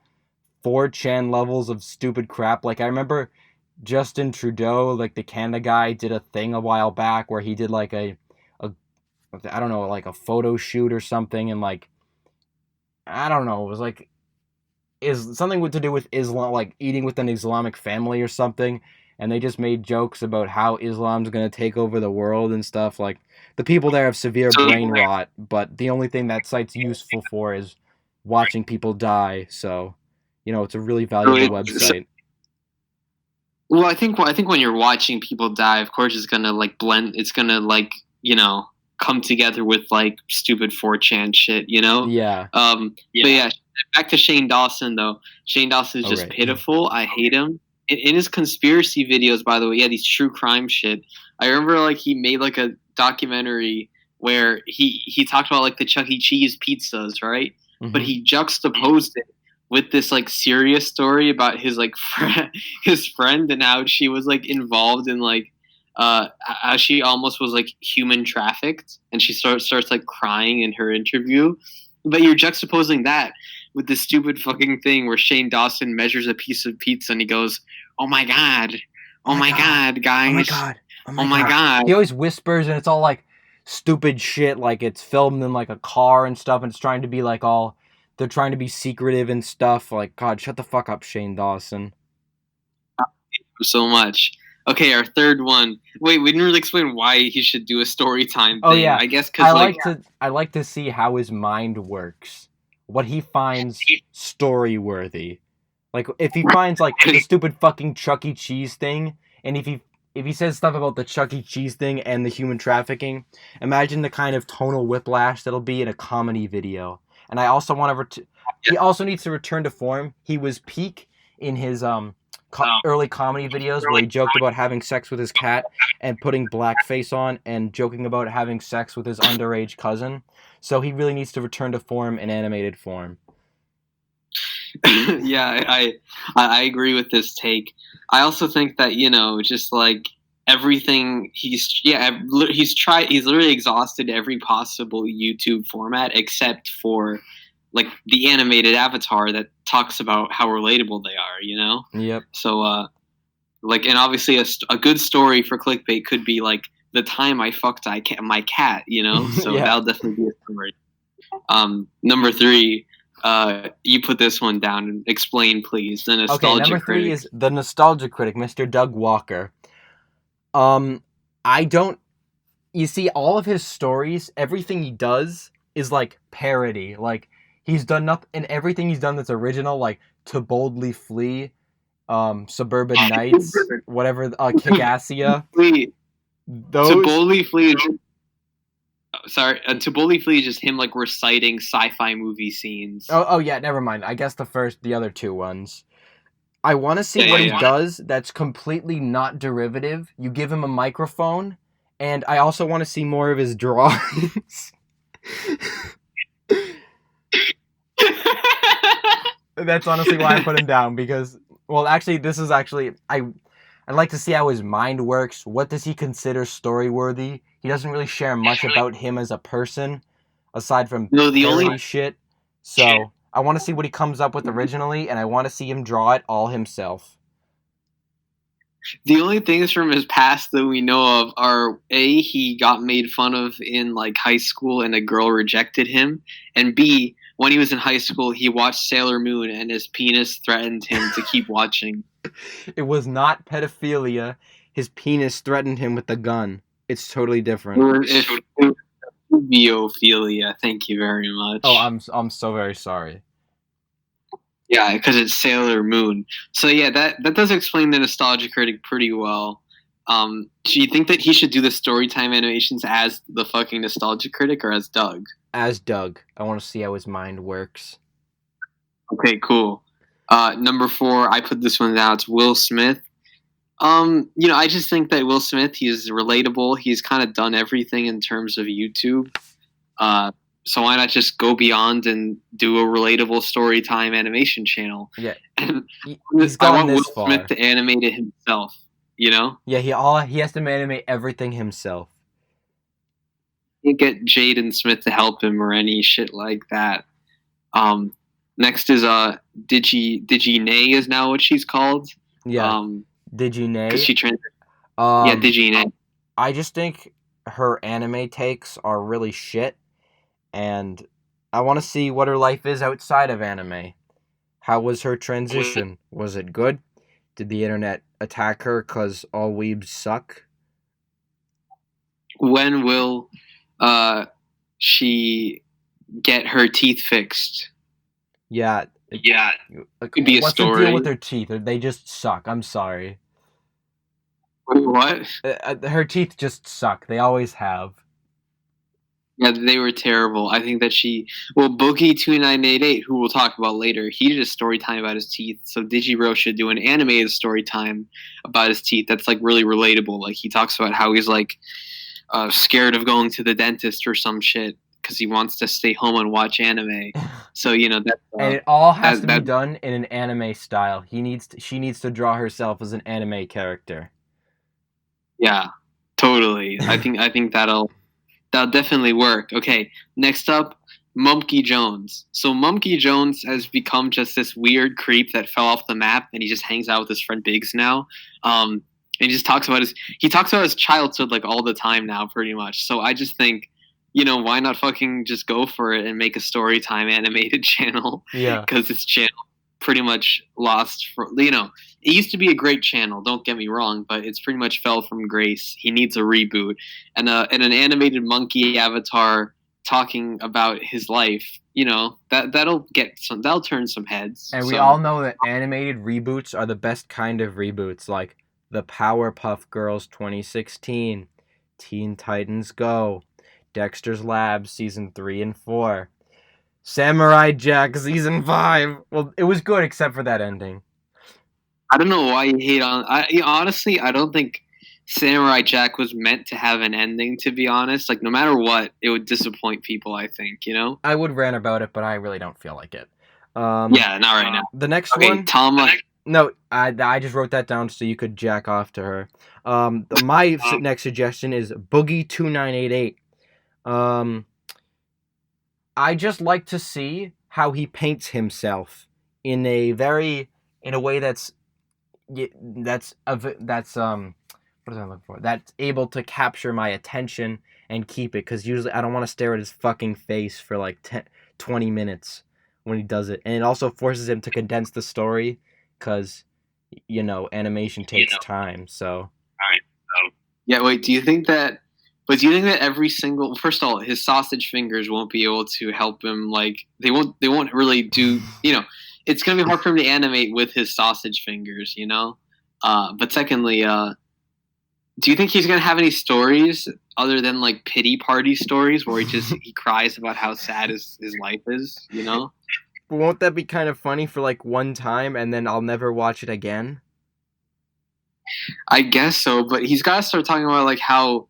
4chan levels of stupid crap. Like, I remember Justin Trudeau, like the Canada guy, did a thing a while back where he did like a I don't know, like a photo shoot or something, and like, I don't know, it was like something to do with Islam, like eating with an Islamic family or something, and they just made jokes about how Islam's gonna take over the world and stuff. Like, the people there have severe brain rot, but the only thing that site's useful for is watching people die, so, you know, it's a really valuable website. Well, I think when you're watching people die, of course it's gonna like blend. It's gonna like, you know, come together with like stupid 4chan shit, you know. Yeah. But yeah, back to Shane Dawson though. Shane Dawson is just pitiful. I hate him. In his conspiracy videos, by the way, yeah, these true crime shit. I remember like he made like a documentary where he talked about like the Chuck E. Cheese pizzas, right? Mm-hmm. But he juxtaposed it with this like serious story about his like his friend and how she was like involved in like how she almost was like human trafficked, and she starts like crying in her interview. But you're juxtaposing that with this stupid fucking thing where Shane Dawson measures a piece of pizza and he goes, "Oh my god, oh my god, guys, oh my god." He always whispers, and it's all like stupid shit, like it's filmed in like a car and stuff, and it's trying to be like all. They're trying to be secretive and stuff. Like, God, shut the fuck up, Shane Dawson. Thank you so much. Okay, our third one. Wait, we didn't really explain why he should do a story time thing. Oh yeah, I guess because I like to see how his mind works, what he finds story worthy. Like, if he finds like the stupid fucking Chuck E. Cheese thing, and if he says stuff about the Chuck E. Cheese thing and the human trafficking, imagine the kind of tonal whiplash that'll be in a comedy video. And I also want to. He also needs to return to form. He was peak in his early comedy videos where he joked about having sex with his cat and putting blackface on and joking about having sex with his underage cousin. So he really needs to return to form in animated form. Yeah, I agree with this take. I also think that, you know, just like everything he's literally exhausted every possible YouTube format except for like the animated avatar that talks about how relatable they are, you know? Yep. So like, and obviously a good story for clickbait could be like the time I fucked my cat, you know? So yeah. That'll definitely be a story. Number 3, you put this one down and explain, please. The Nostalgia Critic. Critic. 3 is the Nostalgia Critic, Mr. Doug Walker. You see, all of his stories, everything he does is like parody. Like, he's done nothing, and everything he's done that's original, like To Boldly Flee, Suburban Nights, whatever, Kickassia. To Boldly Flee. To Boldly Flee is just him like reciting sci-fi movie scenes. Oh yeah, never mind. I guess the other 2 ones. I want to see what he does that's completely not derivative. You give him a microphone, and I also want to see more of his drawings. That's honestly why I put him down, because, well, actually, I'd like to see how his mind works. What does he consider story-worthy? He doesn't really share much about him as a person, aside from the parody only shit. So, I want to see what he comes up with originally, and I want to see him draw it all himself. The only things from his past that we know of are A, he got made fun of in like high school and a girl rejected him, and B, when he was in high school he watched Sailor Moon and his penis threatened him to keep watching. It was not pedophilia. His penis threatened him with a gun. It's totally different. Biophilia, thank you very much. Oh, I'm so very sorry. Yeah, because it's Sailor Moon. So yeah, that does explain the Nostalgia Critic pretty well. Do you think that he should do the Storytime animations as the fucking Nostalgia Critic or as Doug? As Doug. I want to see how his mind works. Okay, cool. Number 4, I put this one down. It's Will Smith. I just think that Will Smith, he's relatable. He's kind of done everything in terms of YouTube. So why not just go beyond and do a relatable Storytime animation channel? Yeah, he's I want Will Smith to animate it himself. You know? Yeah, he has to animate everything himself. You can't get Jaiden Smith to help him or any shit like that. Next is Digi is now what she's called. Yeah. Digi because she yeah, Digi. I just think her anime takes are really shit, and I want to see what her life is outside of anime. How was her transition? Was it good? Did the internet attack her because all weebs suck? When will she get her teeth fixed? Yeah. It could be a story. What's the deal with her teeth? They just suck. I'm sorry. What? Her teeth just suck. They always have. Yeah, they were terrible. I think that Boogie2988, who we'll talk about later, he did a story time about his teeth. So Digiro should do an animated story time about his teeth. That's like really relatable. Like he talks about how he's like scared of going to the dentist or some shit because he wants to stay home and watch anime. So that's and it all has to be done in an anime style. She needs to draw herself as an anime character. Yeah, totally. I think that'll definitely work. Okay, next up, Mumkey Jones. So Mumkey Jones has become just this weird creep that fell off the map, and he just hangs out with his friend Biggs now. And he just talks about his childhood like all the time now, pretty much. So I just think, why not fucking just go for it and make a Storytime animated channel? Yeah. Because this channel pretty much lost for, it used to be a great channel, don't get me wrong, but it's pretty much fell from grace. He needs a reboot. And an animated monkey avatar talking about his life, that'll turn some heads. And we all know that animated reboots are the best kind of reboots, like the Powerpuff Girls 2016, Teen Titans Go, Dexter's Lab Season 3 and 4, Samurai Jack Season 5. Well, it was good except for that ending. I don't know why you hate on... honestly, I don't think Samurai Jack was meant to have an ending, to be honest. Like, no matter what, it would disappoint people, I think, I would rant about it, but I really don't feel like it. Yeah, not right now. The next one... Tom... No, I just wrote that down so you could jack off to her. My next suggestion is Boogie2988. I just like to see how he paints himself in a way that's what was I looking for? That's able to capture my attention and keep it, because usually I don't want to stare at his fucking face for like 20 minutes when he does it. And it also forces him to condense the story, because animation takes time. So yeah, wait, do you think that every single... First of all, his sausage fingers won't be able to help him, like, they won't really do, it's going to be hard for him to animate with his sausage fingers, But secondly, do you think he's going to have any stories other than, like, pity party stories where he cries about how sad his life is, But won't that be kind of funny for, like, one time and then I'll never watch it again? I guess so, but he's got to start talking about, like, how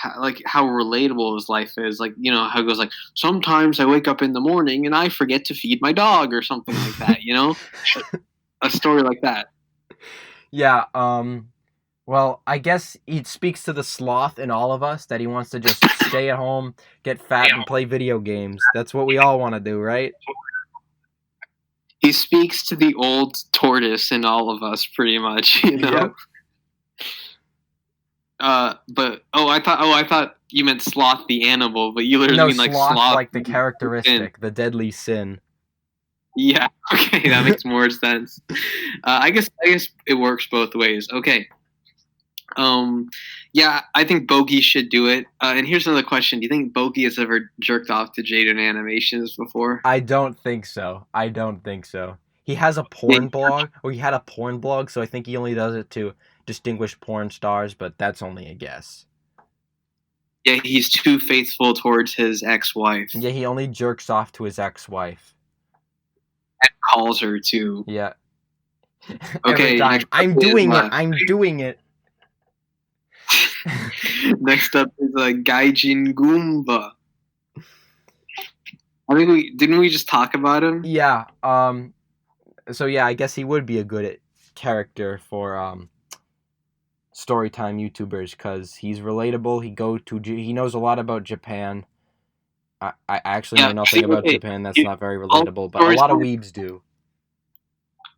how relatable his life is. Like, you know, how it goes like, sometimes I wake up in the morning and I forget to feed my dog or something like that, you know? A story like that. Yeah, well, I guess it speaks to the sloth in all of us that he wants to just stay at home, get fat, and play video games. That's what we all want to do, right? He speaks to the old tortoise in all of us, pretty much, you know? Yep. But I thought you meant sloth the animal, but you literally mean like sloth like the characteristic, the deadly sin. Yeah, okay, that makes more sense. I guess it works both ways. Okay. Yeah, I think Bogey should do it. And here's another question: do you think Bogey has ever jerked off to Jaiden Animations before? I don't think so. He has a porn blog, or he had a porn blog, so I think he only does it to distinguish porn stars, but that's only a guess. Yeah, he's too faithful towards his ex-wife. Yeah, he only jerks off to his ex-wife. And calls her too. Yeah. Okay, I'm doing it. Next up is Gaijin Goomba. I think didn't we just talk about him? Yeah. So yeah, I guess he would be a good character for Storytime YouTubers because he's relatable. He knows a lot about Japan. I actually know nothing about Japan. That's not very relatable, but a lot of weebs do.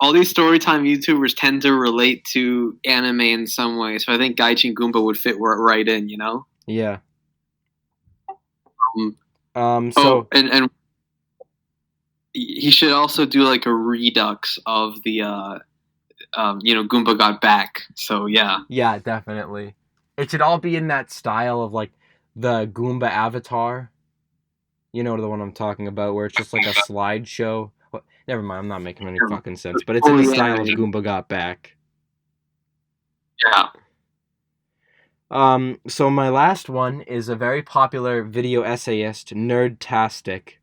All these Storytime YouTubers tend to relate to anime in some way, so I think Gaijin Goomba would fit right in, you know? Yeah. And he should also do like a redux of the Goomba Got Back. So yeah. Yeah, definitely. It should all be in that style of like the Goomba Avatar. You know the one I'm talking about, where it's just like a slideshow. Well, never mind, I'm not making any fucking sense. But it's in the style of Goomba Got Back. Yeah. So my last one is a very popular video essayist, Nerdtastic.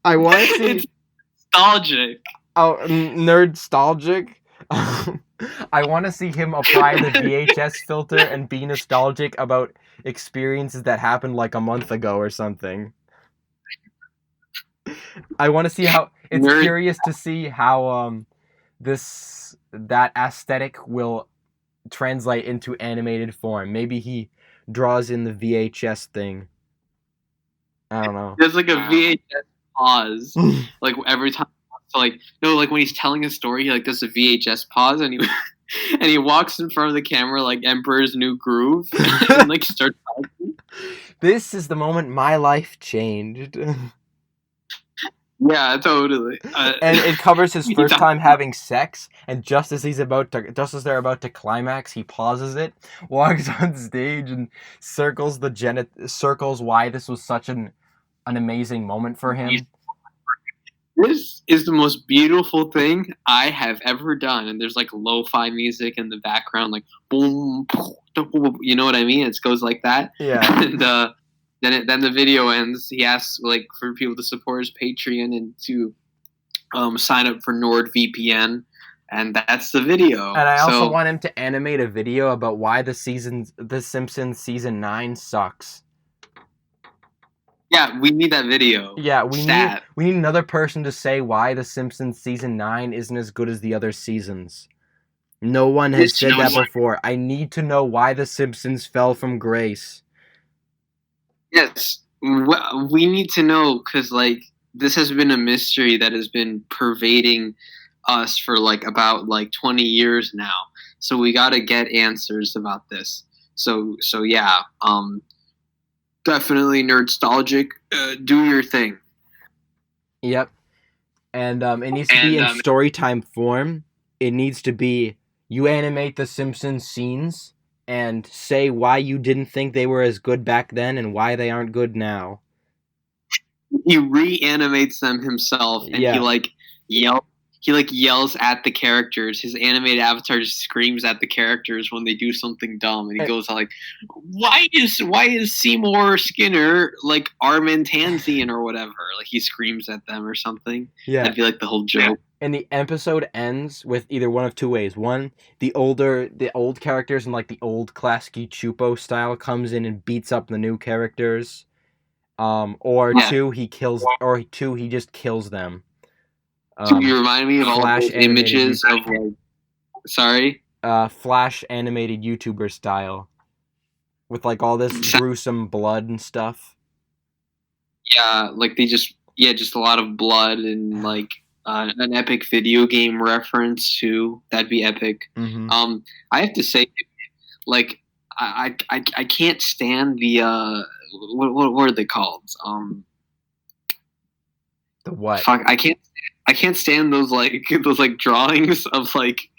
I want to see... It's nostalgic. Oh, Nerdstalgic? I want to see him apply the VHS filter and be nostalgic about experiences that happened like a month ago or something. I want to see how... It's curious to see how that aesthetic will translate into animated form. Maybe he draws in the VHS thing. I don't know. There's like a VHS pause, like every time. So like like when he's telling a story, he like does a VHS pause and he walks in front of the camera like Emperor's New Groove and like starts talking. This is the moment my life changed. Yeah, totally. And it covers his first time having sex, and just as they're about to climax, he pauses it, walks on stage, and circles why this was such an amazing moment for him. This is the most beautiful thing I have ever done, and there's like lo-fi music in the background, like boom, boom, you know what I mean? It goes like that. Yeah. And then the video ends. He asks like for people to support his Patreon and to sign up for NordVPN, and that's the video. And I also want him to animate a video about why The Simpsons season 9 sucks. Yeah, we need that video. Yeah, we need another person to say why The Simpsons season 9 isn't as good as the other seasons. No one has said that before. I need to know why The Simpsons fell from grace. Yes, we need to know because like this has been a mystery that has been pervading us for like about like 20 years now. So we got to get answers about this. So yeah, definitely Nerdstalgic. Do your thing. Yep, and it needs to be in Storytime form. It needs to be you animate the Simpsons scenes and say why you didn't think they were as good back then and why they aren't good now. He reanimates them himself, and he yells at the characters. His animated avatar just screams at the characters when they do something dumb, and he goes like, "Why is Seymour Skinner like Armin Tanzian or whatever?" Like he screams at them or something. Yeah, that'd be like the whole joke. And the episode ends with either one of two ways. One, the old characters in like the old classic Chupo style comes in and beats up the new characters. Or two, he just kills them. You remind me of all those images of like. Sorry. Flash animated YouTuber style, with like all this gruesome blood and stuff. Yeah, like just a lot of blood and like an epic video game reference too. That'd be epic. Mm-hmm. I have to say, like, I can't stand the what are they called? The what? Fuck, I can't stand those like drawings of like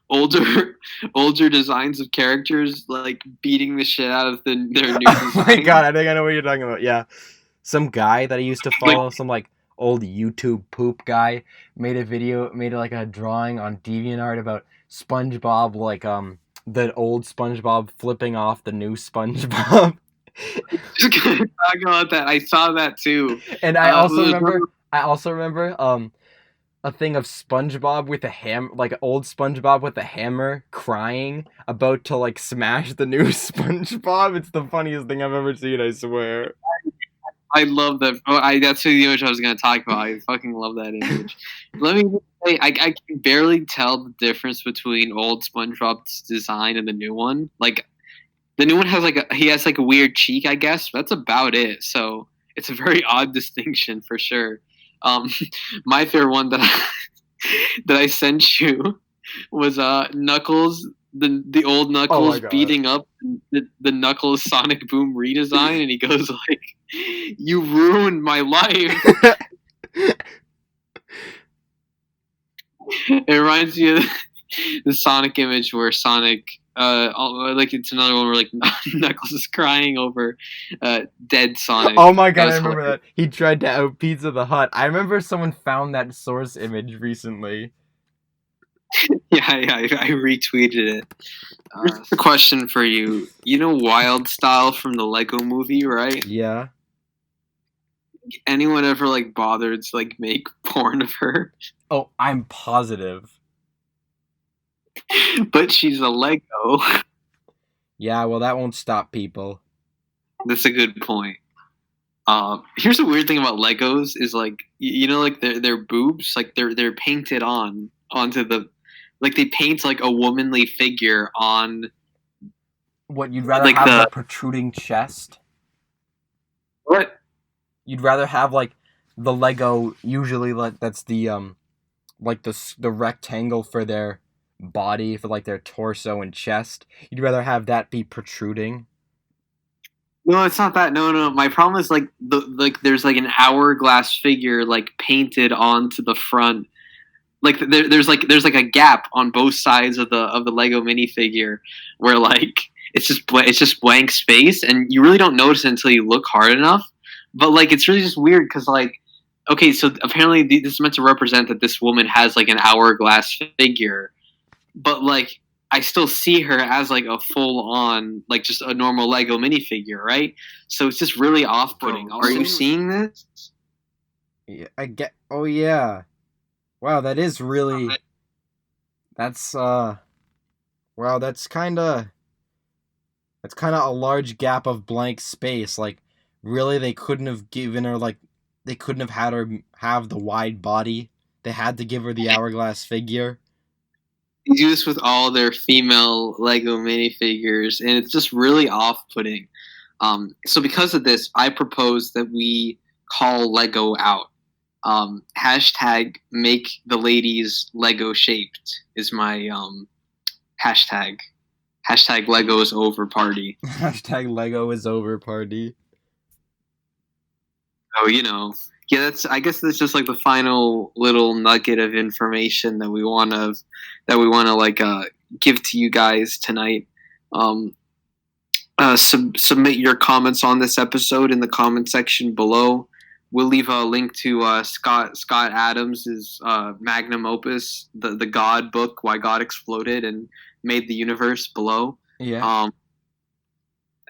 older designs of characters like beating the shit out of their new design. Oh my god, I think I know what you're talking about. Yeah. Some guy that I used to follow, some like old YouTube poop guy, made like a drawing on DeviantArt about SpongeBob, like the old SpongeBob flipping off the new SpongeBob. Just gonna talk about that. I saw that too. And I also remember a thing of SpongeBob with a like old SpongeBob with a hammer crying, about to like smash the new SpongeBob. It's the funniest thing I've ever seen, I swear. I love that. That's the image I was going to talk about. I fucking love that image. Let me say, I can barely tell the difference between old SpongeBob's design and the new one. Like, the new one has he has like a weird cheek, I guess. That's about it. So it's a very odd distinction for sure. My favorite one that I sent you was Knuckles. The old Knuckles beating up the Knuckles Sonic Boom redesign, and he goes like, "You ruined my life." It reminds me of the Sonic image where Sonic, like it's another one where like Knuckles is crying over dead Sonic. Oh my god, I remember that. He tried to out Pizza the Hut. I remember someone found that source image recently. Yeah, I retweeted it. Here's a question for you. You know Wild Style from the Lego Movie, right? Yeah. Anyone ever like bothered to like make porn of her? Oh, I'm positive. But she's a Lego. Yeah, well, that won't stop people. That's a good point. Here's a weird thing about Legos is like you know like their boobs like they're painted onto the. Like, they paint, like, a womanly figure on... What, you'd rather have the protruding chest? What? You'd rather have, like, the Lego, usually, like, that's the, like, the rectangle for their body, for, like, their torso and chest. You'd rather have that be protruding? No, it's not that. No. My problem is, like, there's, like, an hourglass figure, like, painted onto the front. Like there's a gap on both sides of the Lego minifigure where like it's just blank space, and you really don't notice it until you look hard enough. But like it's really just weird because like okay, so apparently this is meant to represent that this woman has like an hourglass figure, but like I still see her as like a full on like just a normal Lego minifigure, right? So it's just really off-putting. Are you seeing this? Yeah, I get. Oh yeah. Wow, that is really... That's, wow, that's kinda a large gap of blank space. Like, really, they couldn't have given her, like... They couldn't have had her have the wide body. They had to give her the hourglass figure. They do this with all their female Lego minifigures, and it's just really off-putting. So because of this, I propose that we call Lego out. Hashtag make the ladies Lego shaped is my hashtag. Hashtag Lego is over party. Hashtag Lego is over party. Oh, you know. Yeah, I guess that's just like the final little nugget of information that we wanna like give to you guys tonight. Submit your comments on this episode in the comment section below. We'll leave a link to Scott Adams' magnum opus, the God book, Why God Exploded and Made the Universe, below. Yeah.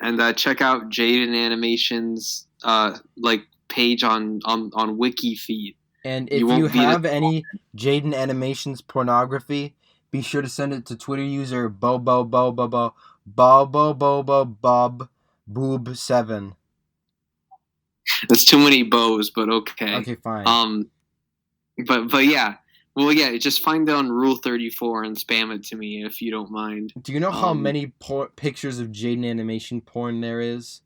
And check out Jaiden Animations like page on WikiFeed. And if you have any Jaiden Animations pornography, be sure to send it to Twitter user Bobo Bob Boob 7. That's too many bows, but okay. Okay, fine. But yeah. Well, yeah, just find down Rule 34 and spam it to me if you don't mind. Do you know how many pictures of Jaiden Animation porn there is?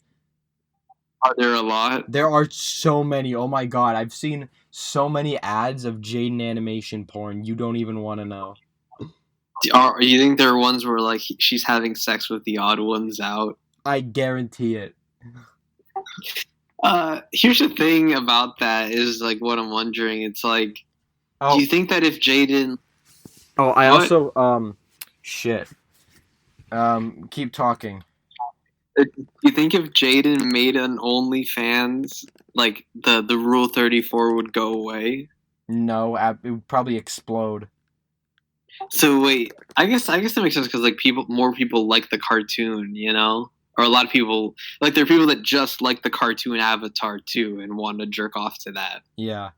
Are there a lot? There are so many. Oh my god, I've seen so many ads of Jaiden Animation porn. You don't even want to know. You think there are ones where like she's having sex with the odd ones out? I guarantee it. Here's the thing about that is like what I'm wondering. It's like, do you think that if Jaiden? Oh, I also shit. Keep talking. Do you think if Jaiden made an OnlyFans, like the Rule 34 would go away? No, it would probably explode. So wait, I guess that makes sense because like more people like the cartoon, you know, or a lot of people like there are people that just like the cartoon Avatar too and want to jerk off to that. Yeah.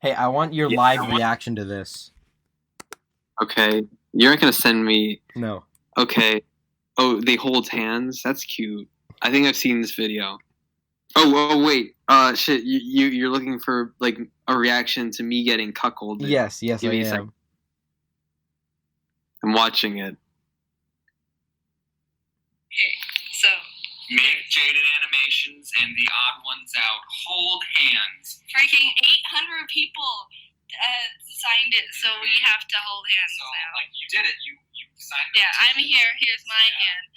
Hey, I want your live reaction to this. Okay, you're not gonna send me. No. Okay. Oh, they hold hands. That's cute. I think I've seen this video. Oh wait. Shit. You're looking for like a reaction to me getting cuckolded. Yes, I am. I'm watching it. Okay, so make Jaiden Animations and the odd ones out hold hands. Freaking 800 people signed it, so we have to hold hands So now. like you did it, you signed it. Yeah, I'm here. Here's my hand.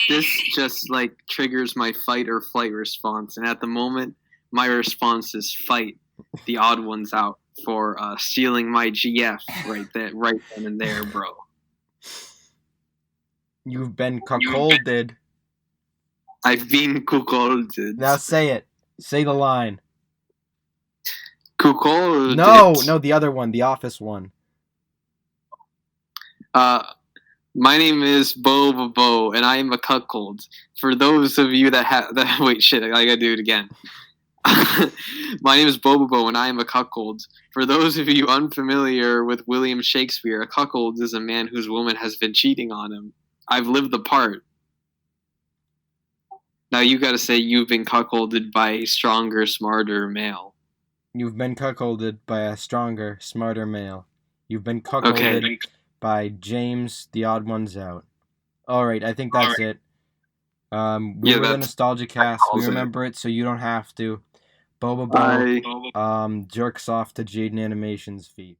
Yay! This just like triggers my fight or flight response, and at the moment, my response is fight the odd ones out for stealing my GF right then and there, bro. You've been cuckolded. I've been cuckolded. Now say it. Say the line. Cuckolded. No, the other one, the office one. My name is Bobo, and I am a cuckold. For those of you that wait, shit, I gotta do it again. My name is Bobo, and I am a cuckold. For those of you unfamiliar with William Shakespeare, a cuckold is a man whose woman has been cheating on him. I've lived the part. Now you gotta say you've been cuckolded by a stronger, smarter male. You've been cuckolded by a stronger, smarter male. You've been cuckolded by James, the odd ones out. Alright, I think that's it. We were the NostalgiCast. We remember it, so you don't have to. Bobo jerks off to Jaiden Animations' feet.